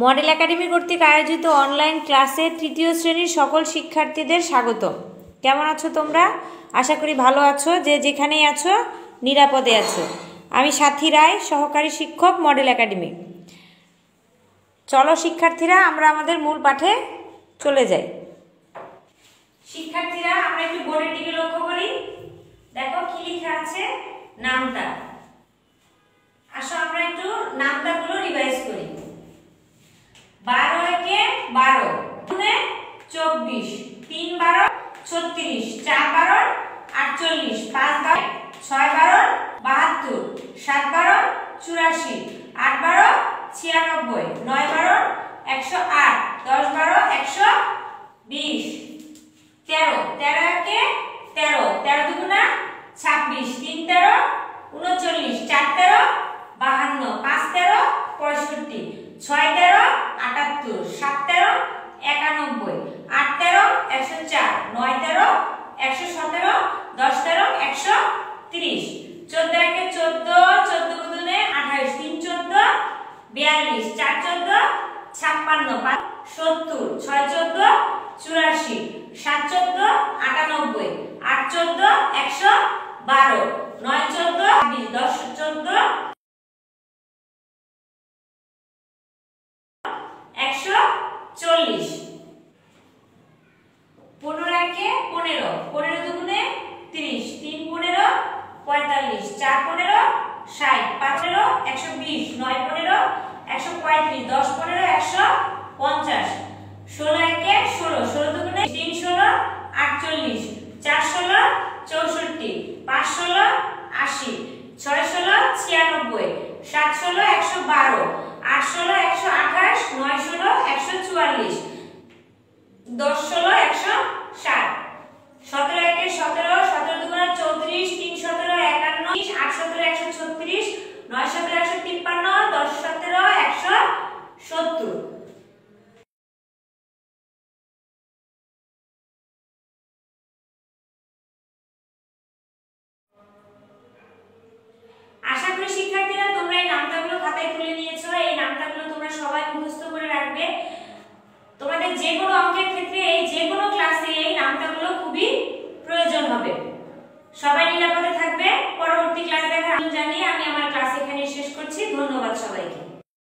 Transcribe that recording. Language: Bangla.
মডেল একাডেমি কর্তৃক আয়োজিত অনলাইন ক্লাসে তৃতীয় শ্রেণীর সকল শিক্ষার্থীদের স্বাগত। কেমন আছো তোমরা? আশা করি ভালো আছো, যে যেখানেই আছো নিরাপদে আছো। আমি সাথী রায়, সহকারী শিক্ষক, মডেল একাডেমি। চলো শিক্ষার্থীরা, আমরা আমাদের মূল পাঠে চলে যাই। শিক্ষার্থীরা, আমরা একটু বোর্ডের দিকে লক্ষ্য করি। দেখো কি লেখা আছে, নামতা। আসো আমরা একটু নামতাগুলো রিভাইজ করি। 12 একে 12, 24, 3 12 36, 4 12 48, 5 12 6 12 72, 7 12 84, 8 12 96, 9 12 108, 10 12 120, 13 13 একে 13, 13 দুগুণা 26, 3 13 39, 4 13 52, 5 13 65, 6 13 78, 7 13 91, 8 13 104, 9 13 117, 10 13 130, 14 একে 14, 14 দুগুণে 28, 3 14 42, 4 14 56, 5 70, 6 14 84, 7 14 98, 8 14 112, 9 14 20, 10 14 140, 15 একে 15, 15 দুগুণে 30, 3 15 45, 4 15 60, 5 15 120, 9 15 135, 10 15 150, 16 একে 16, 16 দুগুণে 3 16 48, 4 16 64, 5 16 80, 6 16 96, 7 16 112, 8 16 128, 9 16 144, 10 16 160, 17 একে 17, 17 দুগুণে 34, 3 17 51, 8 17 136, 9 17 153, 10 17 170। আশা করি শিক্ষার্থীরা তোমরা এই নামতাগুলো খাতায় তুলে নিয়েছো। এই নামতাগুলো তোমরা সবাই মুখস্থ করে রাখবে। তোমাদের যে কোনো অঙ্কের ক্ষেত্রে, এই যে কোনো ক্লাসে এই নামতাগুলো খুবই প্রয়োজন হবে। সবাই নিরাপদে থাকবে। পরবর্তী ক্লাস দেখার আমন্ত্রণ জানিয়ে আমি আমার ক্লাস এখানে শেষ করছি। ধন্যবাদ সবাইকে।